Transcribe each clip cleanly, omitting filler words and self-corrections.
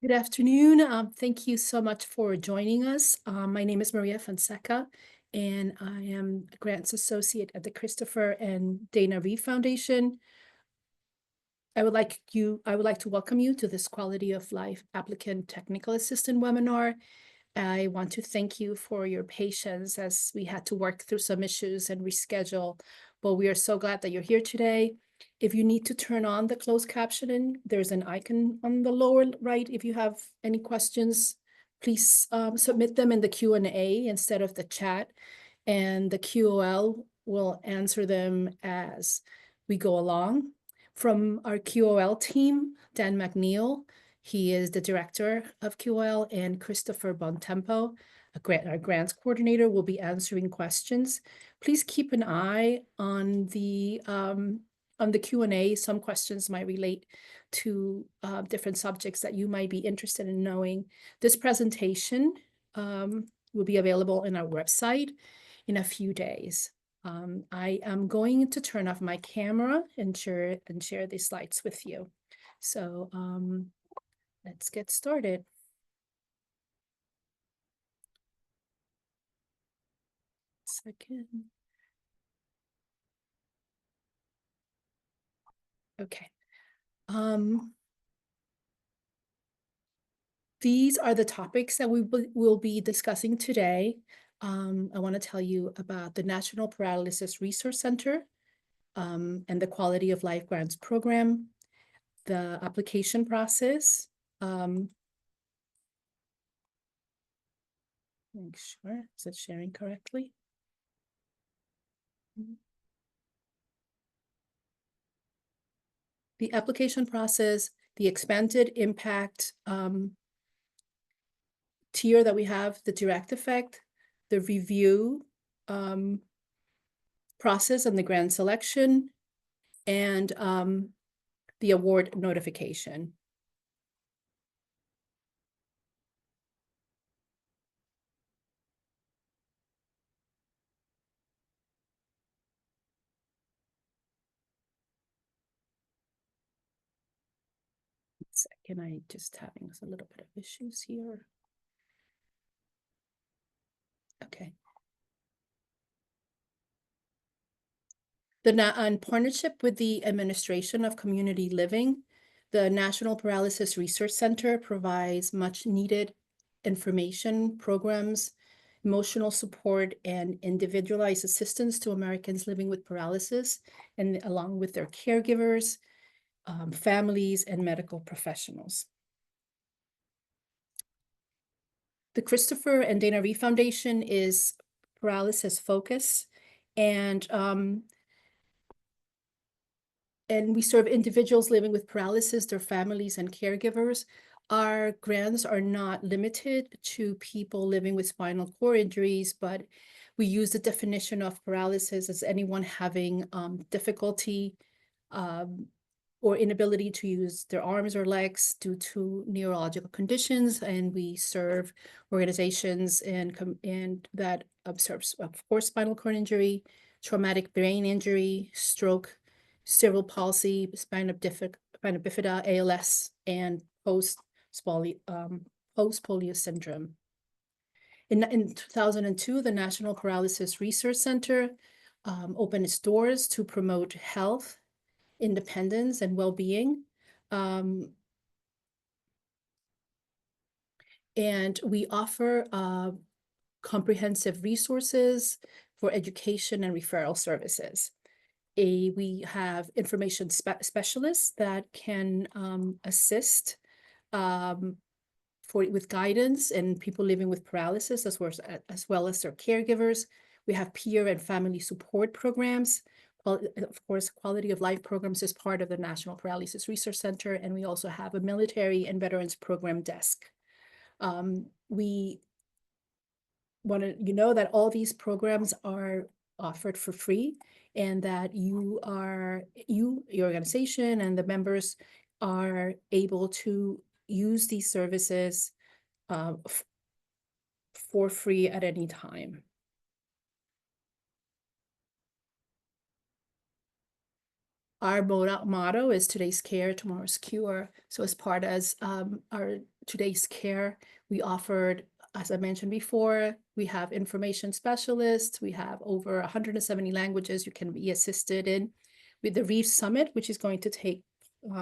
Good afternoon. Thank you so much for joining us. My name is Maria Fonseca, and I am a grants associate at the Christopher and Dana Reeve Foundation. I would like to welcome you to this Quality of Life Applicant Technical Assistant webinar. I want to thank you for your patience as we had to work through some issues and reschedule, but we are so glad that you're here today. If you need to turn on the closed captioning, there's an icon on the lower right. If you have any questions, please submit them in the Q&A instead of the chat, and the QOL will answer them as we go along. From our QOL team, Dan McNeil, he is the director of QOL, and Christopher Bontempo, our grants coordinator, will be answering questions. Please keep an eye on the Q&A. Some questions might relate to different subjects that you might be interested in knowing. This presentation will be available in our website in a few days. I am going to turn off my camera and share these slides with you. So let's get started. Second. Okay. These are the topics that we will be discussing today. I want to tell you about the National Paralysis Resource Center and the Quality of Life Grants Program, the application process. Make sure, is it sharing correctly? The application process, the expanded impact tier that we have, the direct effect, the review process and the grant selection, and the award notification. Second, I just having a little bit of issues here. Okay. In partnership with the Administration of Community Living, the National Paralysis Research Center provides much needed information, programs, emotional support, and individualized assistance to Americans living with paralysis, and along with their caregivers, families, and medical professionals. The Christopher and Dana Reeve Foundation is paralysis focused, and we serve individuals living with paralysis, their families, and caregivers. Our grants are not limited to people living with spinal cord injuries, but we use the definition of paralysis as anyone having difficulty or inability to use their arms or legs due to neurological conditions. And we serve organizations and that observes, of course, spinal cord injury, traumatic brain injury, stroke, cerebral palsy, spina bifida, ALS, and post-polio syndrome. In 2002, the National Paralysis Research Center opened its doors to promote health, independence, and well-being. And we offer comprehensive resources for education and referral services. We have information specialists that can assist with guidance and people living with paralysis as well as their caregivers. We have peer and family support programs. Of course, quality of life programs is part of the National Paralysis Research Center, and we also have a military and veterans program desk. We want to know that all these programs are offered for free, and that your organization and the members are able to use these services for free at any time. Our motto is today's care, tomorrow's cure. So as part of our today's care. We offered, as I mentioned before, we have information specialists. We have over 170 languages you can be assisted in. With the Reeve Summit, which is going to take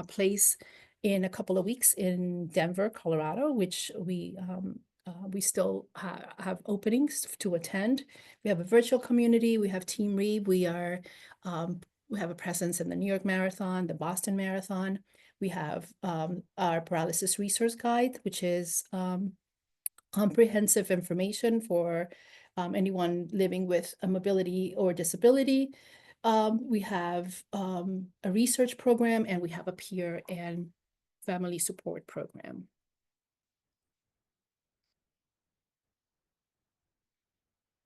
place in a couple of weeks in Denver, Colorado, which we still have openings to attend. We have a virtual community. We have Team Reeve. We have a presence in the New York Marathon, the Boston Marathon. We have our paralysis resource guide, which is comprehensive information for anyone living with a mobility or disability. We have a research program, and we have a peer and family support program.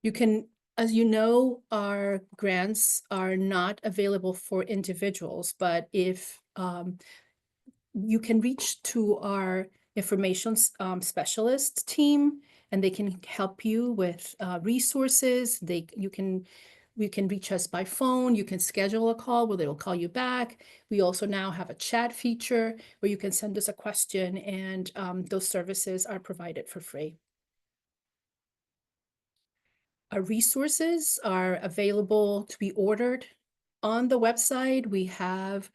You can, as you know, our grants are not available for individuals, but if you can reach to our information specialist team, and they can help you with resources. You can reach us by phone. You can schedule a call where they will call you back. We also now have a chat feature where you can send us a question, and those services are provided for free. Our resources are available to be ordered on the website. We have,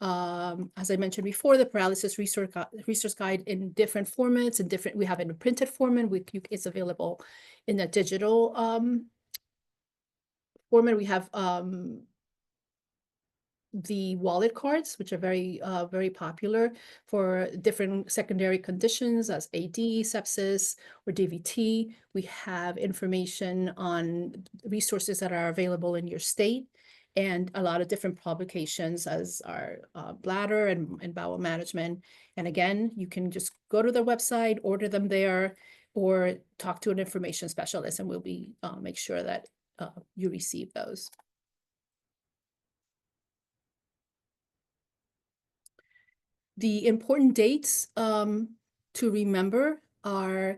as I mentioned before, the paralysis resource guide in different formats and we have it in a printed format. It's available in a digital format. We have the wallet cards, which are very popular for different secondary conditions as AD, sepsis, or DVT. We have information on resources that are available in your state, and a lot of different publications as our bladder and bowel management. And again, you can just go to their website, order them there, or talk to an information specialist, and we'll make sure that you receive those. The important dates to remember are,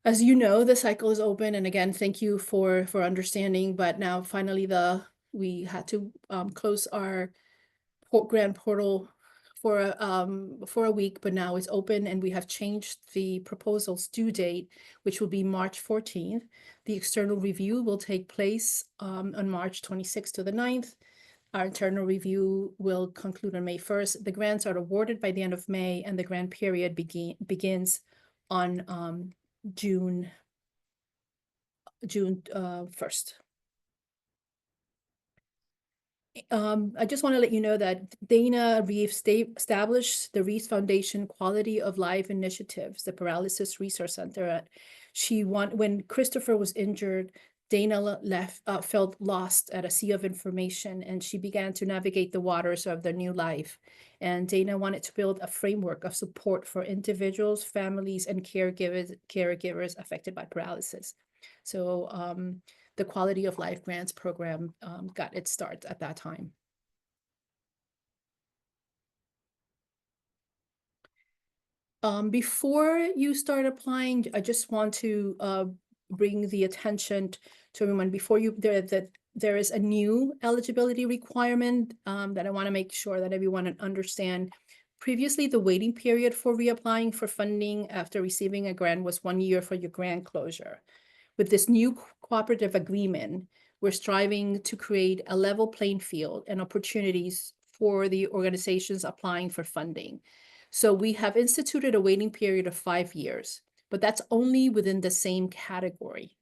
as you know, the cycle is open. And again, thank you for understanding. But now finally we had to close our grant portal for a week, but now it's open, and we have changed the proposal's due date, which will be March 14th. The external review will take place on March 26th to the 9th. Our internal review will conclude on May 1st. The grants are awarded by the end of May, and the grant period begins on June 1st. I just want to let you know that Dana Reeve established the Reeve Foundation Quality of Life Initiatives, the Paralysis Resource Center. When Christopher was injured, Dana felt lost at a sea of information, and she began to navigate the waters of their new life. And Dana wanted to build a framework of support for individuals, families, and caregivers affected by paralysis. So the Quality of Life Grants program got its start at that time. Before you start applying, I just want to bring the attention to everyone that there is a new eligibility requirement that I want to make sure that everyone understand. Previously, the waiting period for reapplying for funding after receiving a grant was 1 year for your grant closure. With this new cooperative agreement, we're striving to create a level playing field and opportunities for the organizations applying for funding. So we have instituted a waiting period of 5 years, but that's only within the same category.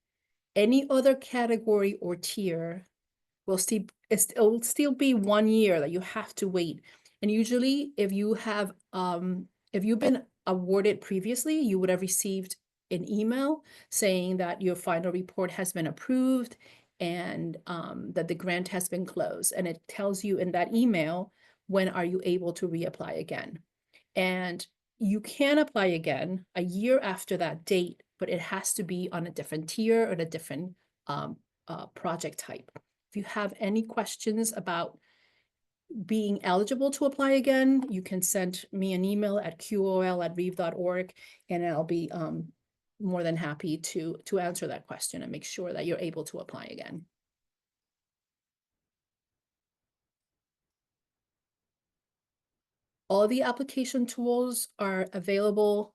Any other category or tier will still be 1 year that you have to wait. And usually if you've been awarded previously, you would have received an email saying that your final report has been approved and that the grant has been closed. And it tells you in that email, when are you able to reapply again? And you can apply again a year after that date, but it has to be on a different tier or a different project type. If you have any questions about being eligible to apply again, you can send me an email at qol@reeve.org, and I'll be more than happy to answer that question and make sure that you're able to apply again. All the application tools are available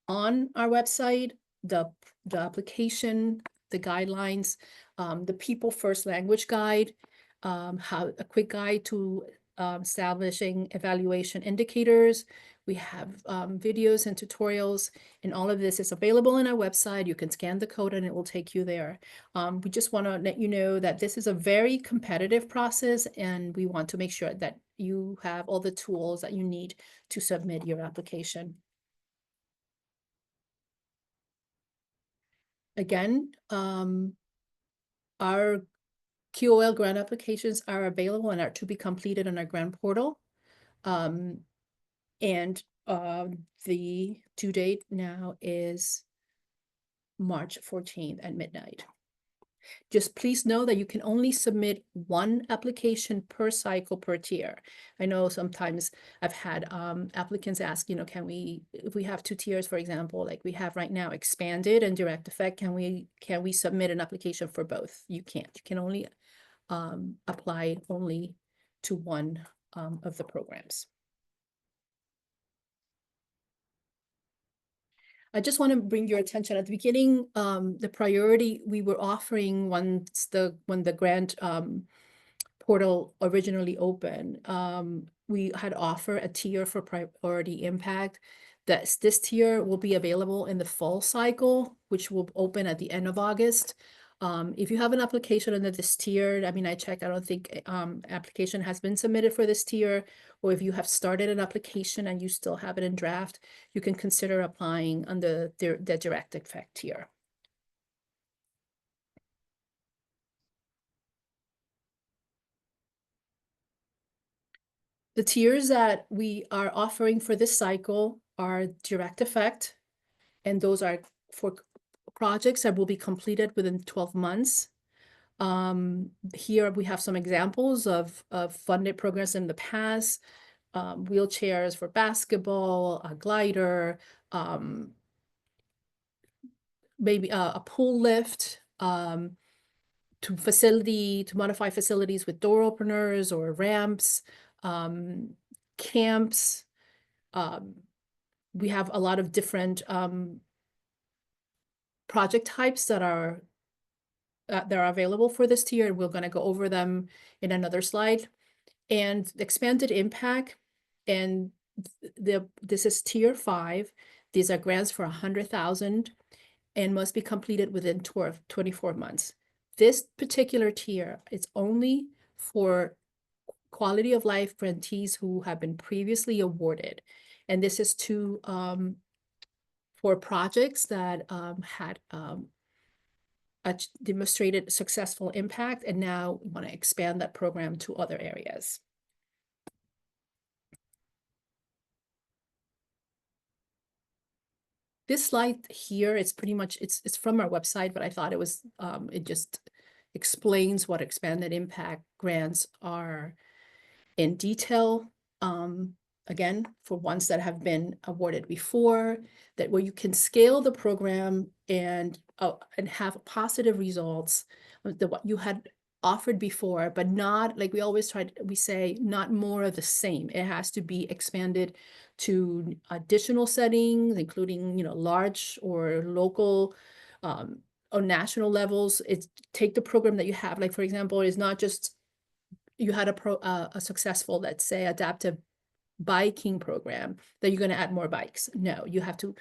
on our website, the, the application, the guidelines, the People First Language Guide, how a quick guide to establishing evaluation indicators. We have videos and tutorials, and all of this is available on our website. You can scan the code and it will take you there. We just want to let you know that this is a very competitive process, and we want to make sure that you have all the tools that you need to submit your application. Again, our QOL grant applications are available and are to be completed on our grant portal. And the due date now is March 14th at midnight. Just please know that you can only submit one application per cycle per tier. I know sometimes I've had applicants ask, you know, can we, if we have 2 tiers, for example, like we have right now, expanded and direct effect, can we submit an application for both? You can't. You can only apply only to one of the programs. I just want to bring your attention at the beginning, the priority we were offering once when the grant portal originally opened, we had offered a tier for priority impact. This tier will be available in the fall cycle, which will open at the end of August. If you have an application under this tier, I mean, I checked, I don't think application has been submitted for this tier, or if you have started an application and you still have it in draft, you can consider applying under the direct effect tier. The tiers that we are offering for this cycle are direct effect, and those are for projects that will be completed within 12 months. Here we have some examples of funded programs in the past, wheelchairs for basketball, a glider, maybe a pool lift, to modify facilities with door openers or ramps, camps. We have a lot of different project types that are available for this tier. We're going to go over them in another slide. And expanded impact, and this is tier 5. These are grants for 100,000 and must be completed within 24 months. This particular tier is only for quality of life grantees who have been previously awarded. And this is for projects that had demonstrated successful impact, and now we want to expand that program to other areas. This slide here, it's pretty much, it's from our website, but I thought it was, it just explains what expanded impact grants are in detail. Again, for ones that have been awarded before, that where you can scale the program and have positive results than what you had offered before, but not like we say, not more of the same. It has to be expanded to additional settings, including, you know, large or local or national levels. It's take the program that you have, like, for example, it's not just you had a successful, let's say, adaptive biking program, that you're going to add more bikes. No, you have to,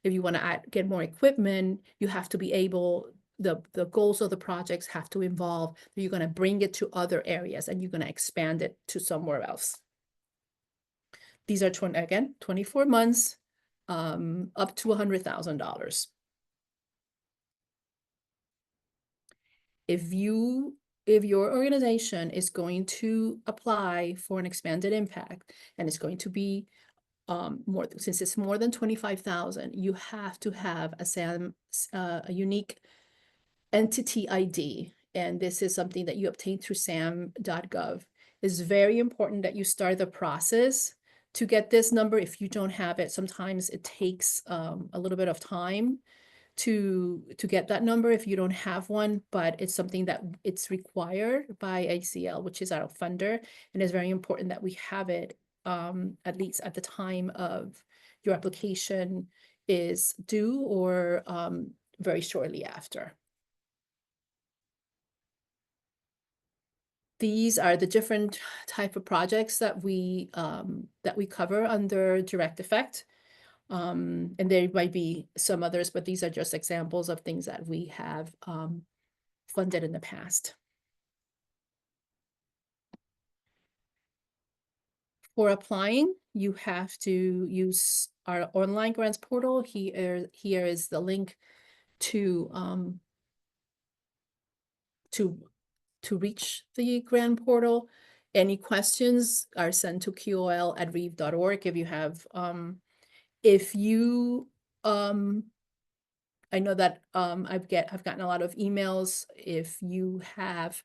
if you want to get more equipment, you have to be able, the goals of the projects have to involve that you're going to bring it to other areas and you're going to expand it to somewhere else. These are, again, 24 months, up to $100,000. If your organization is going to apply for an expanded impact and it's going to be since it's more than 25,000, you have to have a unique entity ID. And this is something that you obtain through sam.gov. It's very important that you start the process to get this number. If you don't have it, sometimes it takes a little bit of time to get that number if you don't have one, but it's something that it's required by ACL, which is our funder, and it's very important that we have it at least at the time of your application is due, or very shortly after. These are the different type of projects that we cover under direct effect. And there might be some others, but these are just examples of things that we have funded in the past. For applying, you have to use our online grants portal. Here is the link to to reach the grant portal. Any questions are sent to qol@reeve.org. If you have if you I know that I've gotten a lot of emails. If you have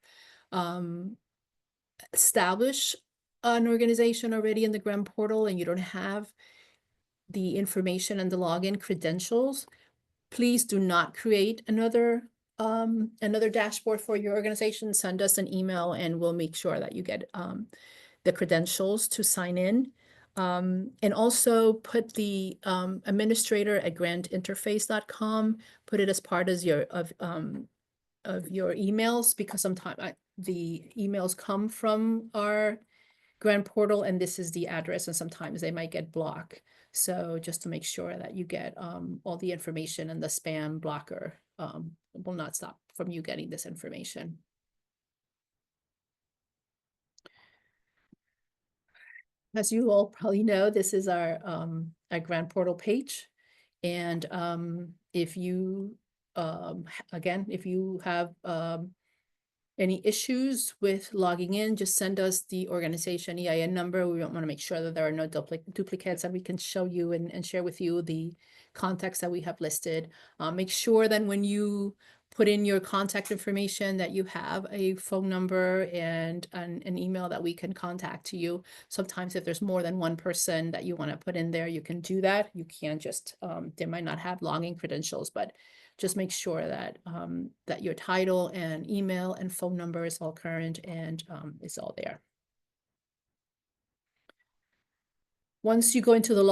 established an organization already in the grant portal and you don't have the information and the login credentials, please do not create another dashboard for your organization. Send us an email and we'll make sure that you get the credentials to sign in. And also put the administrator@grantinterface.com, put it as part of your emails, because sometimes the emails come from our grant portal and this is the address, and sometimes they might get blocked. So just to make sure that you get all the information, and the spam blocker will not stop from you getting this information. As you all probably know, this is our grant portal page. And if you, again, if you have any issues with logging in, just send us the organization EIN number. We want to make sure that there are no duplicates, and we can show you and share with you the contacts that we have listed. Make sure that when you put in your contact information that you have a phone number and an email that we can contact you. Sometimes if there's more than one person that you want to put in there, you can do that. You can't just, they might not have login credentials, but just make sure that that your title and email and phone number is all current and is all there. Once you go into the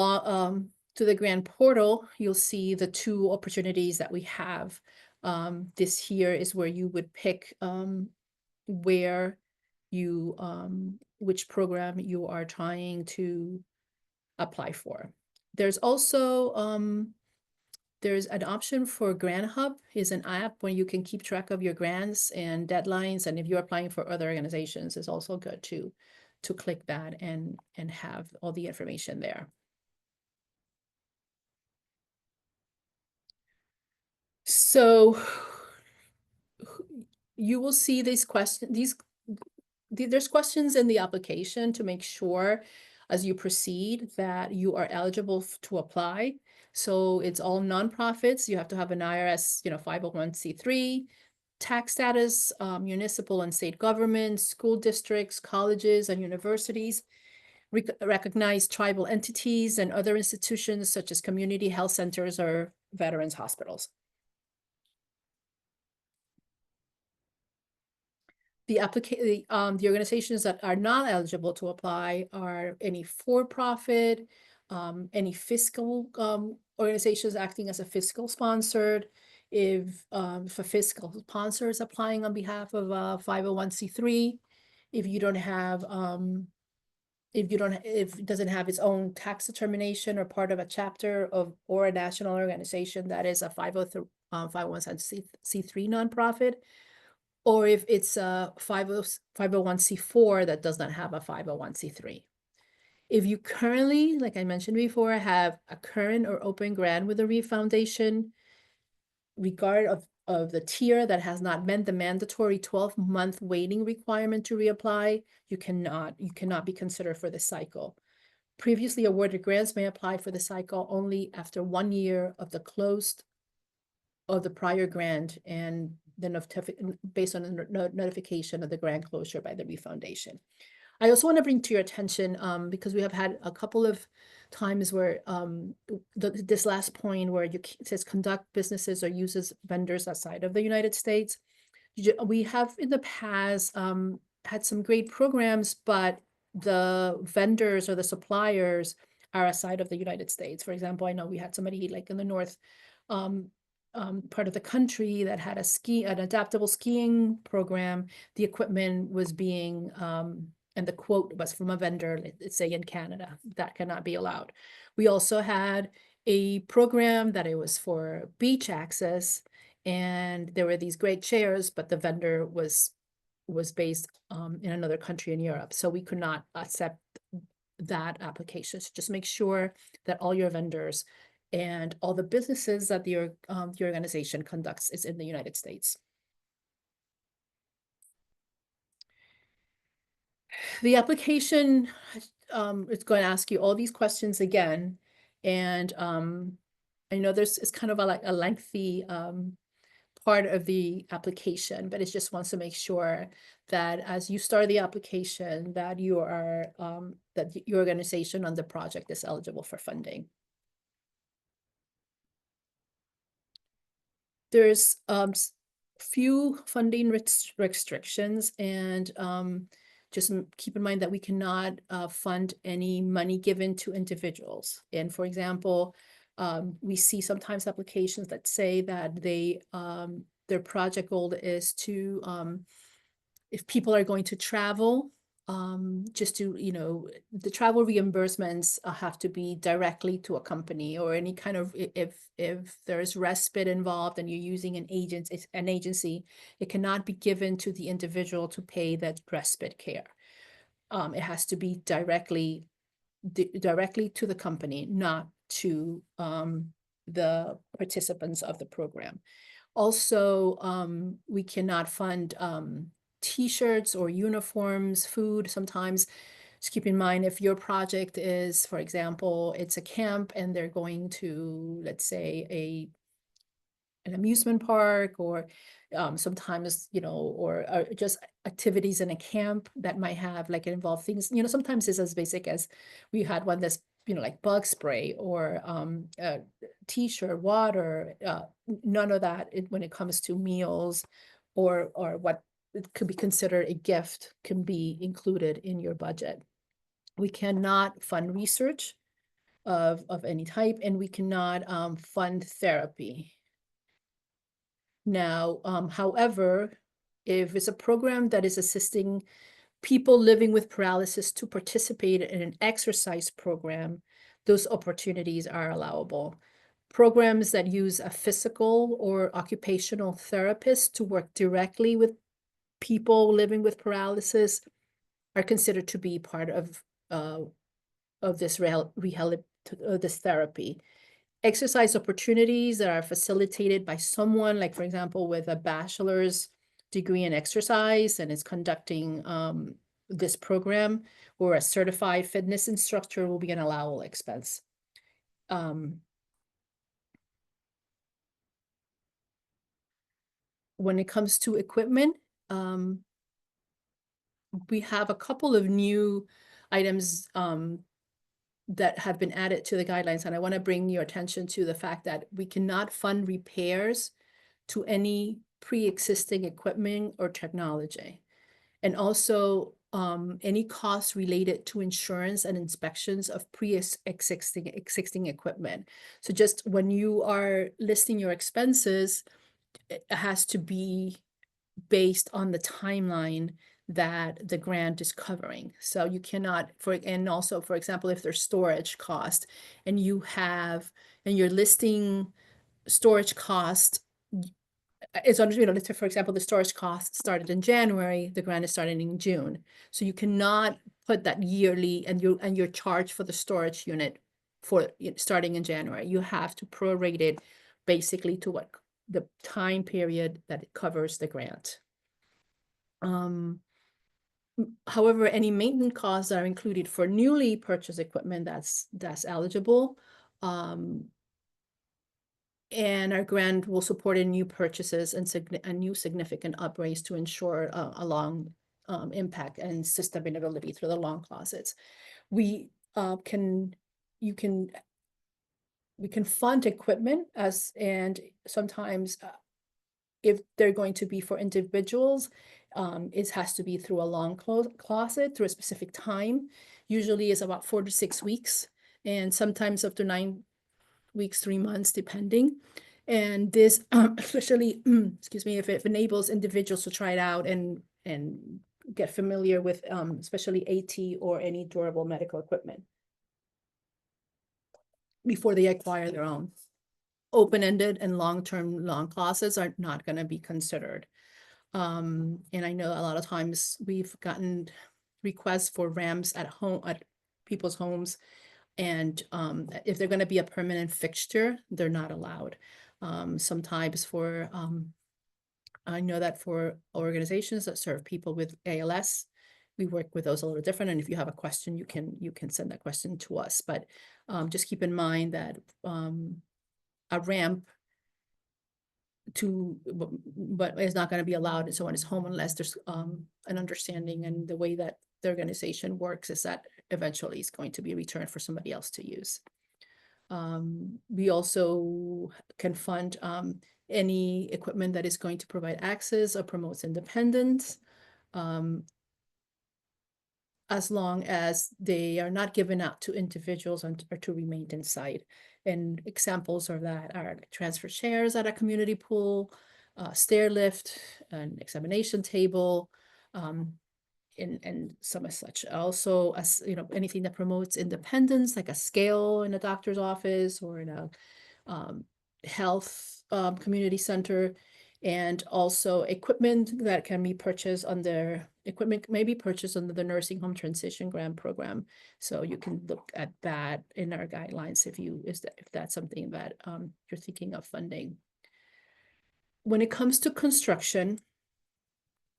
to the grant portal, you'll see the two opportunities that we have. This here is where you would pick where you which program you are trying to apply for. There's also there's an option for Grant Hub, is an app where you can keep track of your grants and deadlines, and if you're applying for other organizations, it's also good to click that and have all the information there. So you will see these questions, there's questions in the application to make sure as you proceed that you are eligible to apply. So it's all nonprofits. You have to have an IRS, 501c3, tax status, municipal and state governments, school districts, colleges and universities, recognized tribal entities, and other institutions such as community health centers or veterans hospitals. The organizations that are not eligible to apply are any for-profit, any fiscal organizations acting as a fiscal sponsored. If a fiscal sponsor is applying on behalf of a 501c3, if you don't have if it doesn't have its own tax determination or part of a chapter of or a national organization that is a 501c3 nonprofit, or if it's a 501c4 that does not have a 501c3. If you currently, like I mentioned before, have a current or open grant with the Reeve Foundation, regard of the tier that has not met the mandatory 12-month waiting requirement to reapply, you cannot be considered for this cycle. Previously awarded grants may apply for the cycle only after 1 year of the closed of the prior grant, and then based on the notification of the grant closure by the Reeve Foundation. I also want to bring to your attention, because we have had a couple of times where this last point where it says conduct businesses or uses vendors outside of the United States. We have in the past had some great programs, but the vendors or the suppliers are outside of the United States. For example, I know we had somebody like in the north um, part of the country that had an adaptable skiing program. The equipment was being, and the quote was from a vendor, let's say in Canada, that cannot be allowed. We also had a program that it was for beach access, and there were these great chairs, but the vendor was based in another country in Europe. So we could not accept that application. So just make sure that all your vendors and all the businesses that the organization conducts is in the United States. The application is going to ask you all these questions again. And I know it's kind of like a lengthy part of the application, but it just wants to make sure that as you start the application, that you are that your organization on the project is eligible for funding. There's few funding restrictions, and just keep in mind that we cannot fund any money given to individuals. And for example, we see sometimes applications that say that their project goal is to if people are going to travel, just to, the travel reimbursements have to be directly to a company, or any kind of, if there's respite involved and you're using an agency, it cannot be given to the individual to pay that respite care. It has to be directly to the company, not to the participants of the program. Also, we cannot fund T-shirts or uniforms, food. Sometimes, just keep in mind, if your project is, for example, it's a camp and they're going to, let's say, an amusement park, or sometimes, or just activities in a camp that might have like involve things, sometimes it's as basic as we had one that's, like bug spray, or a T-shirt, water, none of that when it comes to meals, or what it could be considered a gift can be included in your budget. We cannot fund research of any type, and we cannot fund therapy. Now, however, if it's a program that is assisting people living with paralysis to participate in an exercise program, those opportunities are allowable. Programs that use a physical or occupational therapist to work directly with people living with paralysis are considered to be part of this this therapy. Exercise opportunities that are facilitated by someone, like for example, with a bachelor's degree in exercise and is conducting this program, or a certified fitness instructor, will be an allowable expense. When it comes to equipment, we have a couple of new items that have been added to the guidelines, and I want to bring your attention to the fact that we cannot fund repairs to any pre-existing equipment or technology. And also any costs related to insurance and inspections of pre-existing equipment. So just when you are listing your expenses, it has to be based on the timeline that the grant is covering. So you cannot, and also, for example, if there's storage cost and you're listing storage cost, it's on, let's say, for example, the storage cost started in January, the grant is starting in June. So you cannot put that yearly and your charge for the storage unit for starting in January. You have to prorate it basically to what the time period that it covers the grant. However, any maintenance costs are included for newly purchased equipment that's eligible. And our grant will support in new purchases and new significant upgrades to ensure a long impact and sustainability through the long closets. We can fund equipment and sometimes if they're going to be for individuals, it has to be through a long closet through a specific time. Usually is about 4 to 6 weeks, and sometimes up to 9 weeks, 3 months, depending. And this, especially, excuse me, if it enables individuals to try it out and get familiar with, especially AT or any durable medical equipment before they acquire their own. Open-ended and long-term long closets are not going to be considered. And I know a lot of times we've gotten requests for ramps at home, at people's homes, and if they're going to be a permanent fixture, they're not allowed. Sometimes for I know that for organizations that serve people with ALS, we work with those a little different. And if you have a question, you can send that question to us. But just keep in mind that a ramp but is not going to be allowed in someone's home unless there's an understanding, and the way that the organization works is that eventually it's going to be returned for somebody else to use. We also can fund any equipment that is going to provide access or promotes independence, as long as they are not given out to individuals or to remain inside. And examples of that are transfer chairs at a community pool, stair lift, an examination table, and some as such. Also, as you know, anything that promotes independence, like a scale in a doctor's office or in a health community center, and also equipment that can be purchased under the nursing home transition grant program. So you can look at that in our guidelines if that's something that you're thinking of funding. When it comes to construction,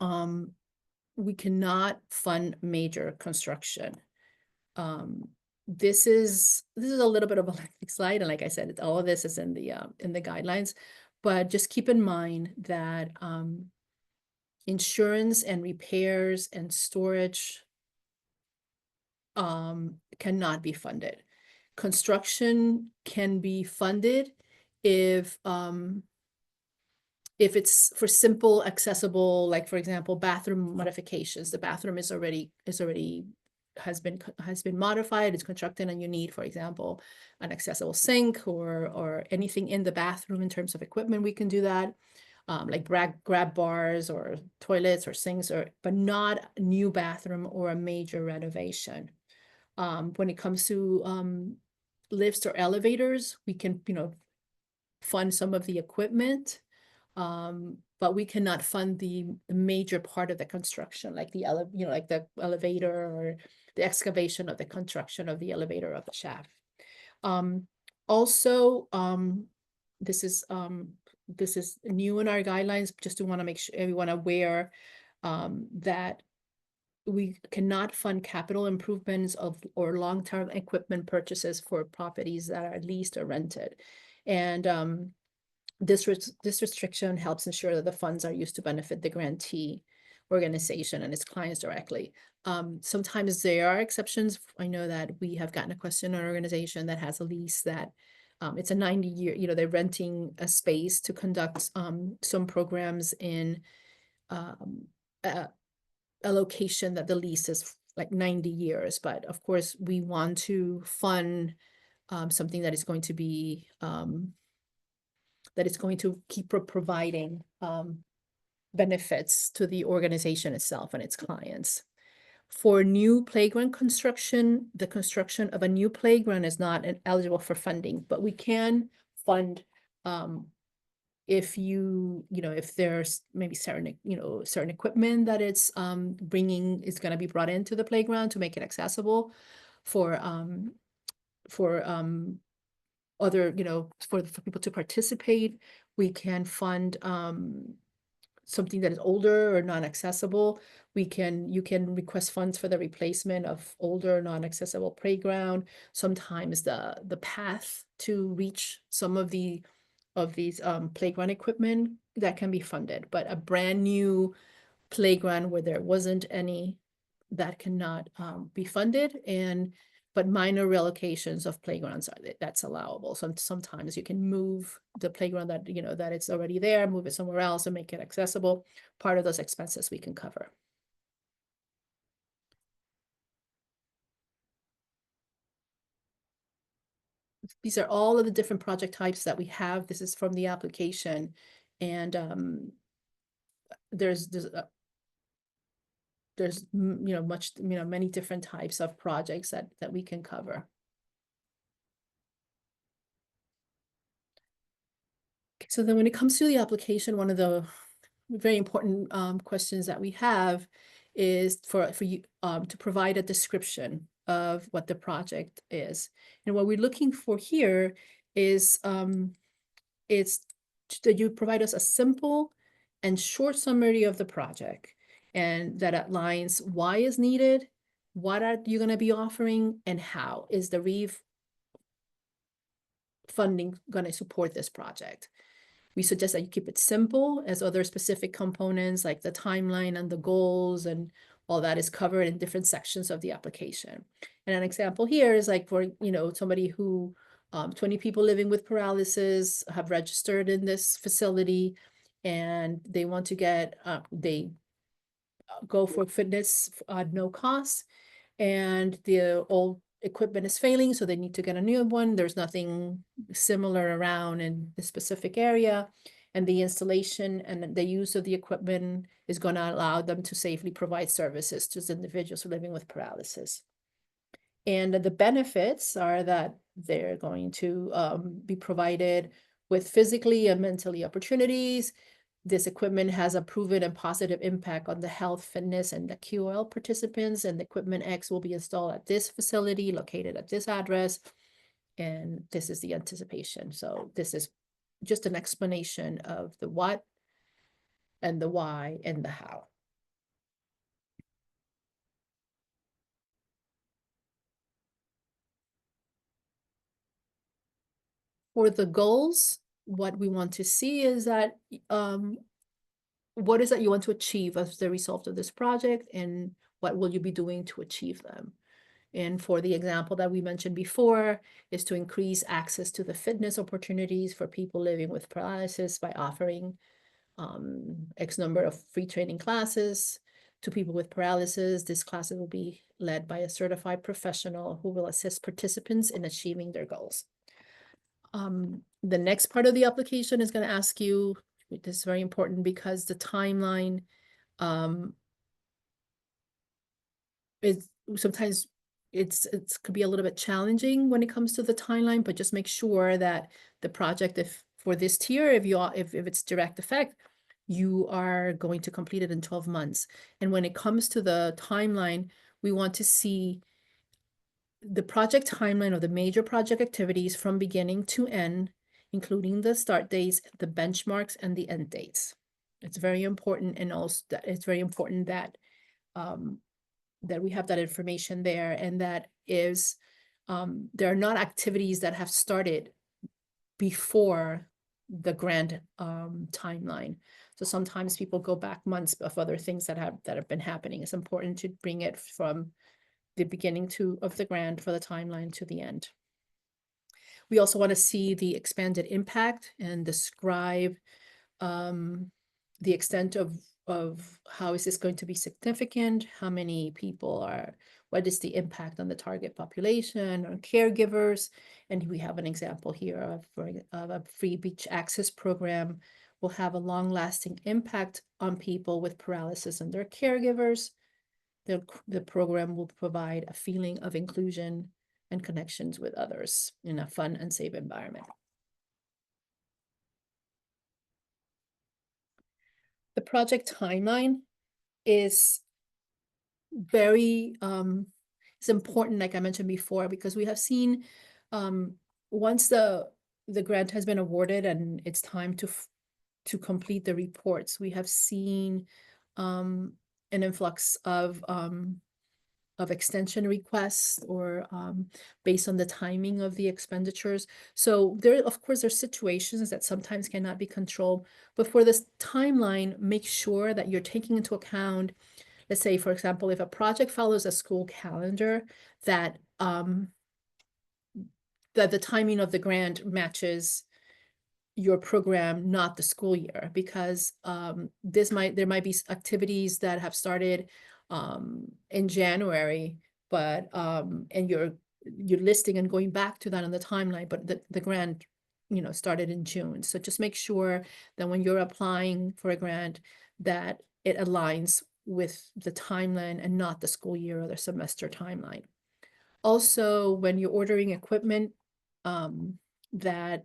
we cannot fund major construction. This is a little bit of a lengthy slide, and like I said, all of this is in the guidelines, but just keep in mind that insurance and repairs and storage cannot be funded. Construction can be funded if it's for simple, accessible, like for example, bathroom modifications. The bathroom has been modified, it's constructed, and you need, for example, an accessible sink or anything in the bathroom in terms of equipment, we can do that. Like grab bars or toilets or sinks, but not a new bathroom or a major renovation. When it comes to lifts or elevators, we can, fund some of the equipment, but we cannot fund the major part of the construction, like the elevator or the excavation of the construction of the elevator of the shaft. Also, this is new in our guidelines, just to want to make sure everyone aware that we cannot fund capital improvements or long-term equipment purchases for properties that are leased or rented. And this restriction helps ensure that the funds are used to benefit the grantee organization and its clients directly. Sometimes there are exceptions. I know that we have gotten a question on an organization that has a lease that it's a 90-year, they're renting a space to conduct some programs in a location that the lease is like 90 years. But of course, we want to fund something that is going to be keep providing benefits to the organization itself and its clients. For new playground construction, the construction of a new playground is not eligible for funding, but we can fund if if there's maybe certain equipment that it's is going to be brought into the playground to make it accessible for other, for people to participate. We can fund something that is older or non-accessible. You can request funds for the replacement of older non-accessible playground. Sometimes the path to reach some of these playground equipment that can be funded, but a brand new playground where there wasn't any, that cannot be funded. but minor relocations of playgrounds that's allowable. Sometimes you can move the playground that that it's already there, move it somewhere else and make it accessible. Part of those expenses we can cover. These are all of the different project types that we have. This is from the application, and there's many different types of projects that we can cover. So then when it comes to the application, one of the very important questions that we have is for you to provide a description of what the project is. And what we're looking for here is it's that you provide us a simple and short summary of the project, and that outlines why is needed, what are you going to be offering, and how is the Reeve funding going to support this project. We suggest that you keep it simple, as other specific components like the timeline and the goals and all that is covered in different sections of the application. And an example here is like for somebody who 20 people living with paralysis have registered in this facility, and they want to get they go for fitness at no cost, and the old equipment is failing, so they need to get a new one. There's nothing similar around in the specific area, and the installation and the use of the equipment is going to allow them to safely provide services to individuals living with paralysis. And the benefits are that they're going to be provided with physically and mentally opportunities. This equipment has a proven and positive impact on the health, fitness, and the QOL participants, and the equipment X will be installed at this facility located at this address. And this is the anticipation. So this is just an explanation of the what and the why and the how. For the goals, what we want to see is that what is that you want to achieve as the result of this project, and what will you be doing to achieve them? And for the example that we mentioned before, is to increase access to the fitness opportunities for people living with paralysis by offering X number of free training classes to people with paralysis. This classes will be led by a certified professional who will assist participants in achieving their goals. The next part of the application is going to ask you, this is very important because the timeline is sometimes it could be a little bit challenging when it comes to the timeline, but just make sure that the project, if for this tier, if it's direct effect, you are going to complete it in 12 months. And when it comes to the timeline, we want to see the project timeline of the major project activities from beginning to end, including the start dates, the benchmarks, and the end dates. It's very important, and also that it's very important that that we have that information there, and that is there are not activities that have started before the grant timeline. So sometimes people go back months of other things that have been happening. It's important to bring it from the beginning of the grant for the timeline to the end. We also want to see the expanded impact and describe the extent of how is this going to be significant, how many people are, what is the impact on the target population or caregivers. And we have an example here of a free beach access program will have a long-lasting impact on people with paralysis and their caregivers. The program will provide a feeling of inclusion and connections with others in a fun and safe environment. The project timeline is very it's important, like I mentioned before, because we have seen once the grant has been awarded and it's time to complete the reports, we have seen an influx of extension requests or based on the timing of the expenditures. So there, of course, there's situations that sometimes cannot be controlled, but for this timeline, make sure that you're taking into account let's say, for example, if a project follows a school calendar, that that the timing of the grant matches your program, not the school year, because there might be activities that have started in January, but and you're listing and going back to that on the timeline, but the grant, started in June. So just make sure that when you're applying for a grant, that it aligns with the timeline and not the school year or the semester timeline. Also, when you're ordering equipment, that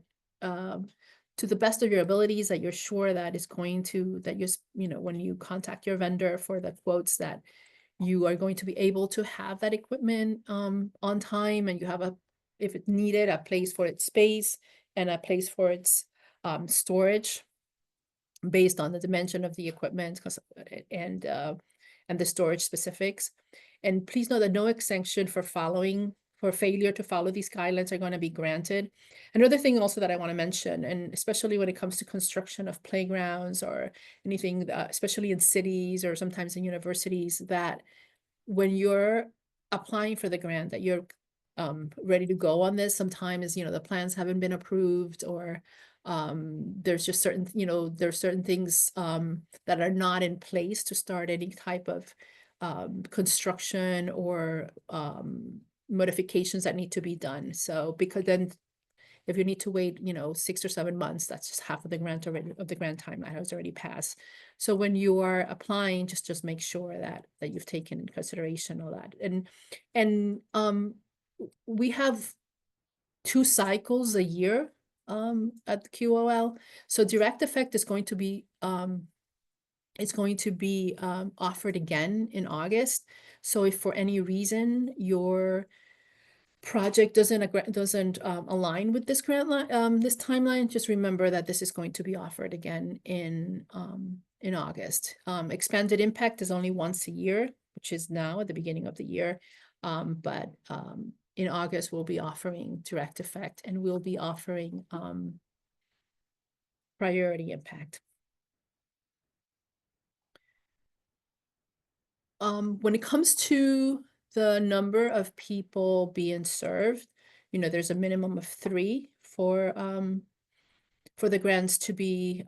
to the best of your abilities, that you're sure that is going to, that you're, when you contact your vendor for the quotes, that you are going to be able to have that equipment on time, and you have if it needed, a place for its space and a place for its storage based on the dimension of the equipment and the storage specifics. And please know that no exemption for failure to follow these guidelines are going to be granted. Another thing also that I want to mention, and especially when it comes to construction of playgrounds or anything, especially in cities or sometimes in universities, that when you're applying for the grant, that you're ready to go on this. Sometimes, the plans haven't been approved, or there's just certain, there's certain things that are not in place to start any type of construction or modifications that need to be done. So because then if you need to wait, 6 or 7 months, that's just half of the grant timeline has already passed. So when you are applying, just make sure that you've taken in consideration all that. And we have 2 cycles a year at the QOL. So direct effect is going to be offered again in August. So if for any reason your project doesn't align with this this timeline, just remember that this is going to be offered again in August. Expanded impact is only once a year, which is now at the beginning of the year. But in August, we'll be offering direct effect, and we'll be offering priority impact. When it comes to the number of people being served, there's a minimum of 3 for the grants to be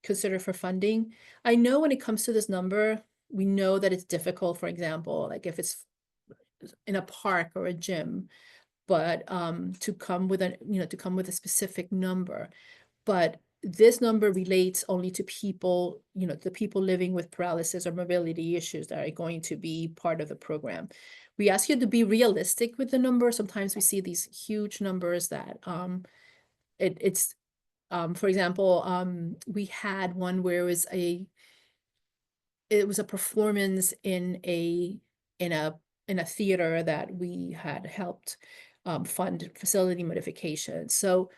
considered for funding. I know when it comes to this number, we know that it's difficult, for example, like if it's in a park or a gym, but to come with a specific number. But this number relates only to people, the people living with paralysis or mobility issues that are going to be part of the program. We ask you to be realistic with the number. Sometimes we see these huge numbers that for example, we had one where it was a performance in a theater that we had helped fund facility modification. So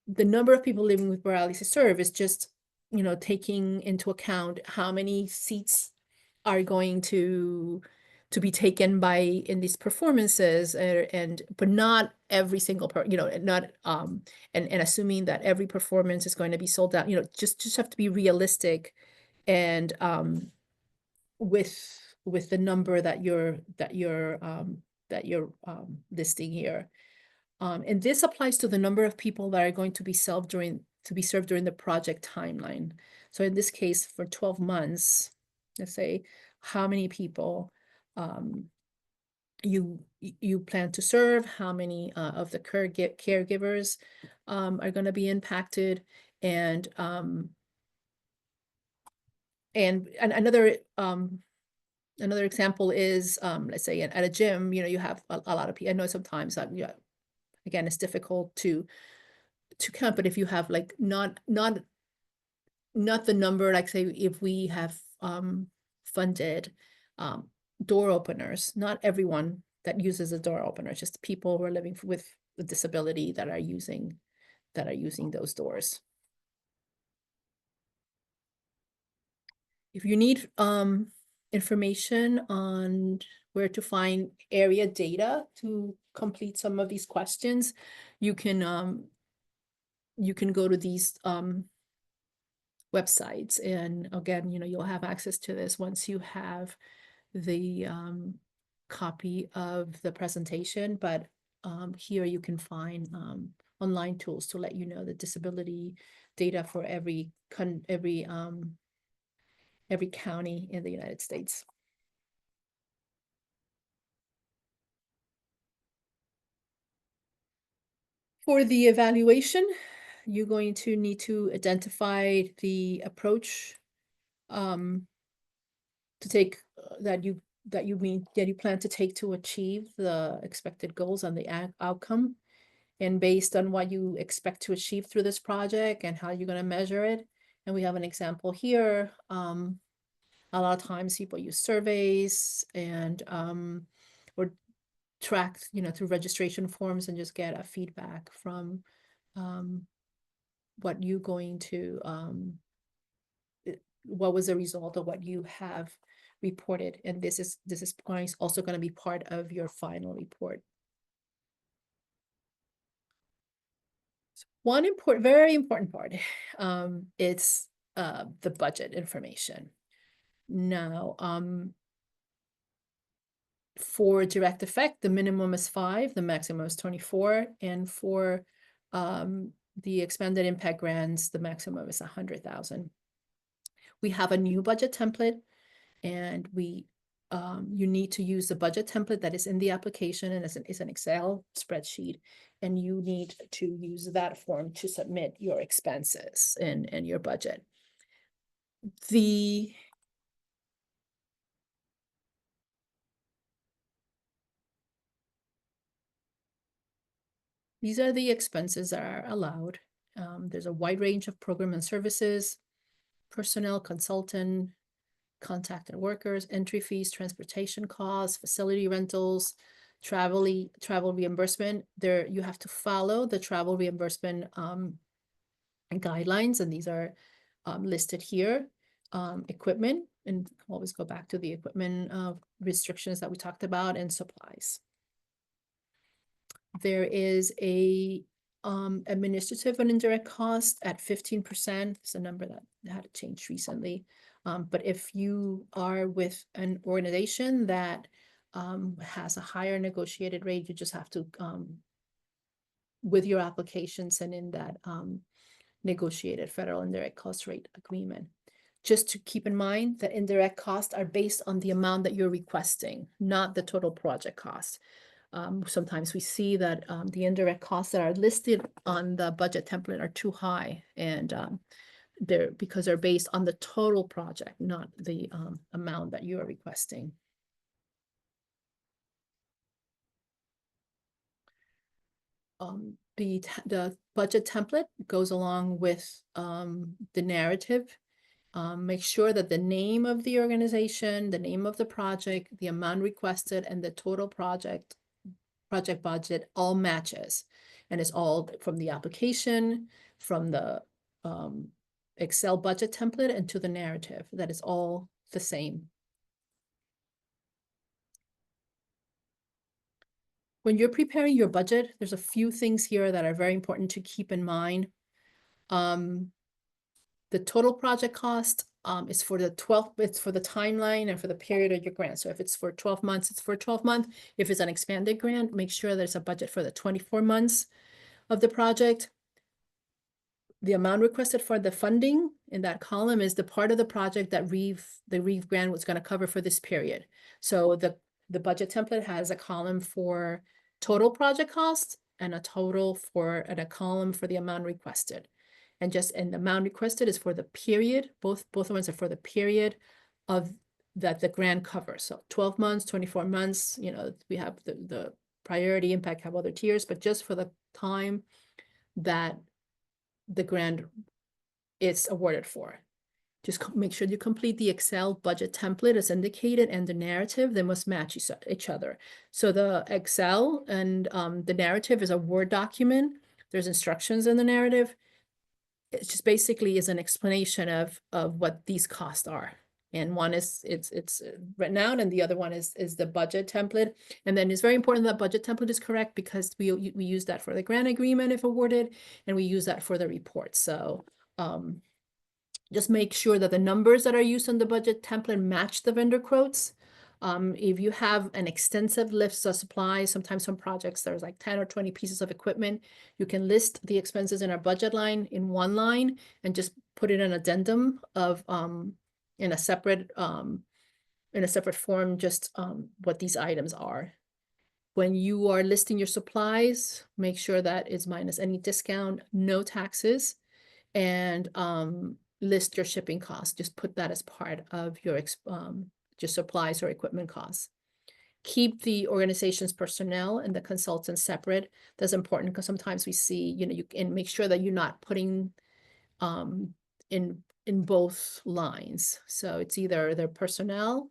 the number of people living with paralysis served is just, taking into account how many seats are going to be taken in these performances, but not every single not and assuming that every performance is going to be sold out. Just have to be realistic, and with the number that you're listing here. And this applies to the number of people that are going to be served during the project timeline. So in this case, for 12 months, let's say how many people you plan to serve, how many of the caregivers are going to be impacted, and another example is, let's say at a gym, you have a lot of people. I know sometimes that, again, it's difficult to count, but if you have like not the number, like say if we have funded door openers, not everyone that uses a door opener, just people who are living with a disability that are using those doors. If you need information on where to find area data to complete some of these questions, you can go to these websites. And again, you'll have access to this once you have the copy of the presentation, but here you can find online tools to let you know the disability data for every county in the United States. For the evaluation, you're going to need to identify the approach to take that you plan to take to achieve the expected goals and the outcome. And based on what you expect to achieve through this project and how you're going to measure it. And we have an example here. A lot of times people use surveys and or track, through registration forms and just get a feedback from what you going to what was the result of what you have reported. And this is also going to be part of your final report. One very important part, it's the budget information. Now, for direct effect, the minimum is 5, the maximum is 24, and for the expanded impact grants, the maximum is 100,000. We have a new budget template, and you need to use the budget template that is in the application, and it's an Excel spreadsheet, and you need to use that form to submit your expenses and your budget. These are the expenses that are allowed. There's a wide range of program and services, personnel, consultant, contact and workers, entry fees, transportation costs, facility rentals, travel reimbursement. There you have to follow the travel reimbursement guidelines, and these are listed here. Equipment, and always go back to the equipment restrictions that we talked about, and supplies. There is a administrative and indirect cost at 15%. It's a number that had changed recently. But if you are with an organization that has a higher negotiated rate, you just have to, with your application, send in that negotiated federal indirect cost rate agreement. Just to keep in mind that indirect costs are based on the amount that you're requesting, not the total project cost. Sometimes we see that the indirect costs that are listed on the budget template are too high, and because they're based on the total project, not the amount that you are requesting. The budget template goes along with the narrative. Make sure that the name of the organization, the name of the project, the amount requested, and the total project budget all matches, and it's all from the application, from the Excel budget template, and to the narrative, that is all the same. When you're preparing your budget, there's a few things here that are very important to keep in mind. The total project cost is for the timeline and for the period of your grant. So if it's for 12 months, it's for 12 months. If it's an expanded grant, make sure there's a budget for the 24 months of the project. The amount requested for the funding in that column is the part of the project that the Reeve grant was going to cover for this period. So the budget template has a column for total project cost and a column for the amount requested. And the amount requested is for the period. Both ones are for the period of that the grant covers. So 12 months, 24 months, we have the priority impact, have other tiers, but just for the time that the grant is awarded for. Just make sure you complete the Excel budget template as indicated, and the narrative, they must match each other. So the Excel and the narrative is a Word document. There's instructions in the narrative. It just basically is an explanation of what these costs are. And one is it's written out, and the other one is the budget template. And then it's very important that budget template is correct, because we use that for the grant agreement if awarded, and we use that for the report. So Just make sure that the numbers that are used on the budget template match the vendor quotes. If you have an extensive list of supplies, sometimes some projects, there's like 10 or 20 pieces of equipment, you can list the expenses in our budget line in one line and just put in an addendum of in a separate form, just what these items are. When you are listing your supplies, make sure that it's minus any discount, no taxes, and list your shipping costs. Just put that as part of your supplies or equipment costs. Keep the organization's personnel and the consultants separate. That's important because sometimes we see, you can make sure that you're not putting in both lines. So it's either their personnel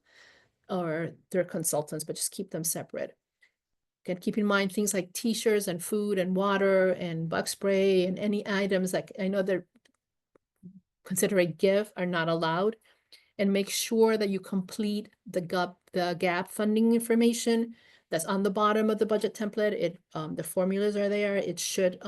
or their consultants, but just keep them separate. Again, keep in mind things like t-shirts and food and water and bug spray and any items like I know they're considered a gift are not allowed. And make sure that you complete the gap funding information that's on the bottom of the budget template. The formulas are there. It should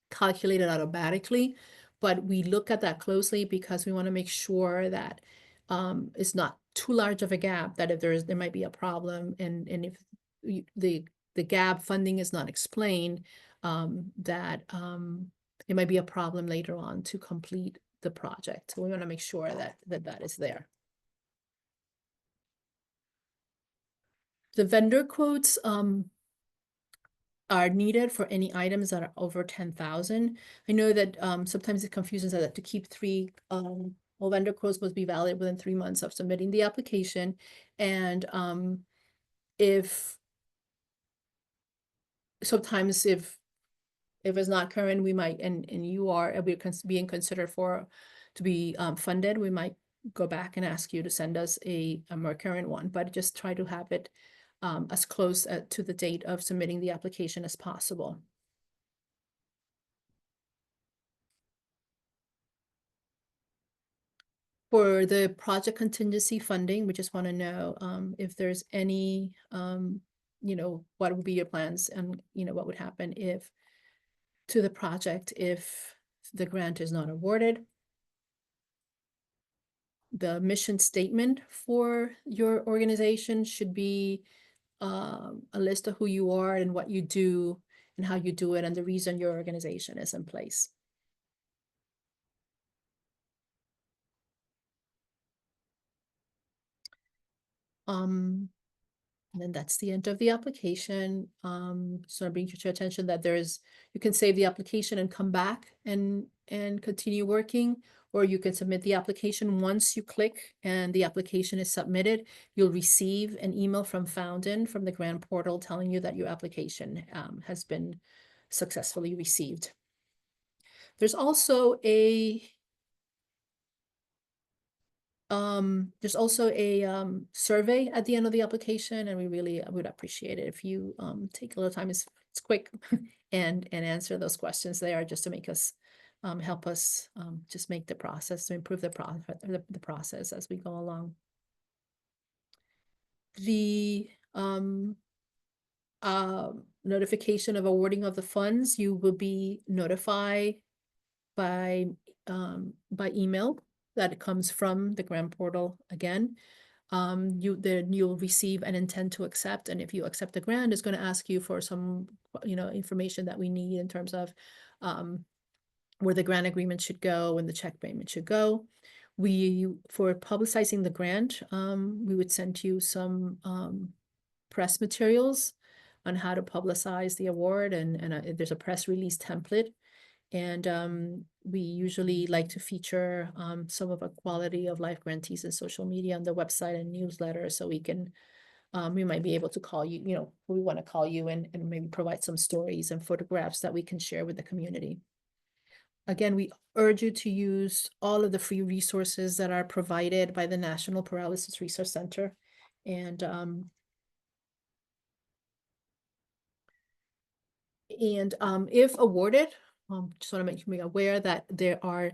calculate it automatically, but we look at that closely because we want to make sure that it's not too large of a gap, that if there might be a problem, and if the gap funding is not explained, that it might be a problem later on to complete the project. So we want to make sure that is there. The vendor quotes are needed for any items that are over 10,000. I know that sometimes it confuses that to keep three vendor quotes must be valid within 3 months of submitting the application. And if sometimes if it's not current, we might, and you are being considered to be funded, we might go back and ask you to send us a more current one, but just try to have it as close to the date of submitting the application as possible. For the project contingency funding, we just want to know if there's any, what would be your plans and, what would happen to the project if the grant is not awarded. The mission statement for your organization should be a list of who you are and what you do and how you do it and the reason your organization is in place. And then that's the end of the application. So I bring to your attention that you can save the application and come back and continue working, or you can submit the application. Once you click and the application is submitted, you'll receive an email from Fountain from the grant portal telling you that your application has been successfully received. There's also a survey at the end of the application, and we really would appreciate it if you take a little time. It's quick and answer those questions there just to make us help us just make the process to improve the process as we go along. The notification of awarding of the funds, you will be notified by email. That comes from the grant portal again. You'll receive an intent to accept, and if you accept the grant, it's going to ask you for some information that we need in terms of where the grant agreement should go and the check payment should go. For publicizing the grant, we would send you some press materials on how to publicize the award, and there's a press release template. And we usually like to feature some of our quality of life grantees in social media on the website and newsletter, so we might be able to call you, we want to call you and maybe provide some stories and photographs that we can share with the community. Again, we urge you to use all of the free resources that are provided by the National Paralysis Resource Center. And if awarded, just want to make you aware that there are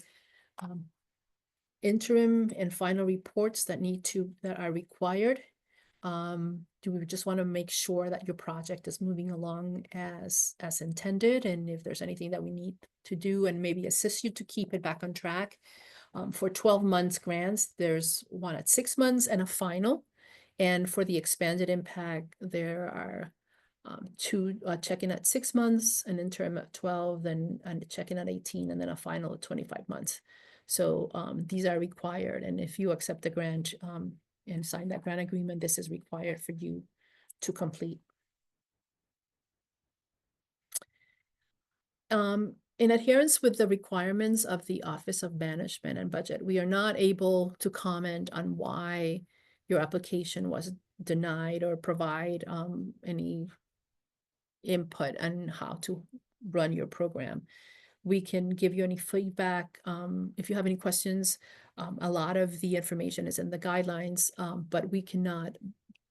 interim and final reports that are required. We just want to make sure that your project is moving along as intended, and if there's anything that we need to do and maybe assist you to keep it back on track, For 12 months grants, there's one at 6 months and a final. And for the expanded impact, there are two check-in at 6 months, an interim at 12, then and check-in at 18, and then a final at 25 months. So these are required. And if you accept the grant and sign that grant agreement, this is required for you to complete. In adherence with the requirements of the Office of Management and Budget, we are not able to comment on why your application was denied or provide any input on how to run your program. We can give you any feedback. If you have any questions, a lot of the information is in the guidelines, but we cannot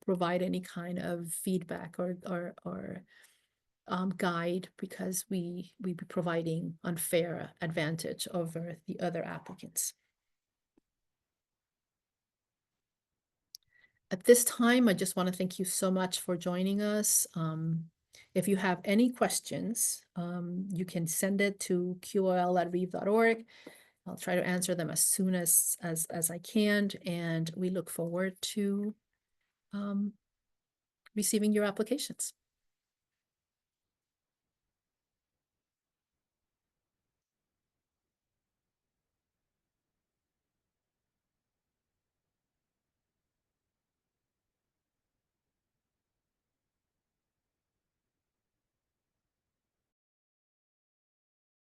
provide any kind of feedback or guide because we be providing unfair advantage over the other applicants. At this time, I just want to thank you so much for joining us. If you have any questions, you can send it to qol@reeve.org. I'll try to answer them as soon as I can, and we look forward to receiving your applications.